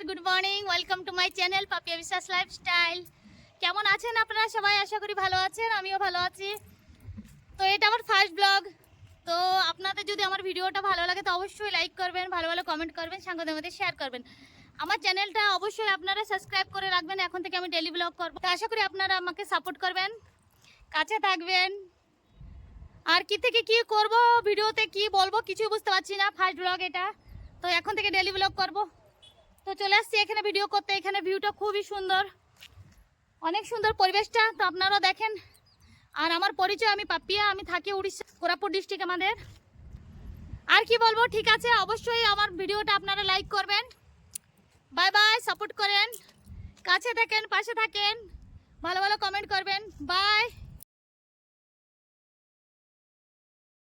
Good morning, welcome to my channel Papiya Biswas lifestyle. কেমন আছেন আপনারা সবাই? আশা করি ভালো আছেন, আমিও ভালো আছি। তো এটা আমার ফার্স্ট ব্লগ। তো আপনাদের যদি আমার ভিডিওটা ভালো লাগে তো অবশ্যই লাইক করবেন, ভালো ভালো কমেন্ট করবেন, সাংবাদিকদের মধ্যে শেয়ার করবেন। আমার চ্যানেলটা অবশ্যই আপনারা সাবস্ক্রাইব করে রাখবেন। এখন থেকে আমি ডেইলি ব্লগ করবো, তো আশা করি আপনারা আমাকে সাপোর্ট করবেন, কাছে থাকবেন। আর কি থেকে কি করব, ভিডিওতে কি বলবো কিছুই বুঝতে পারছি না। ফার্স্ট ব্লগ এটা, তো এখন থেকে ডেইলি ব্লগ করব। তো চলে আসছি এখানে ভিডিও করতে। এখানে ভিউটা খুবই সুন্দর, অনেক সুন্দর পরিবেশটা, তো আপনারাও দেখেন। আর আমার পরিচয়, আমি পাপিয়া, আমি থাকি উড়িষ্যা, কোরাপুট ডিস্ট্রিক্ট আমাদের। আর কি বলবো, ঠিক আছে, অবশ্যই আমার ভিডিওটা আপনারা লাইক করবেন, বাই বাই, সাপোর্ট করেন, কাছে থাকেন, পাশে থাকেন, ভালো ভালো কমেন্ট করবেন, বাই।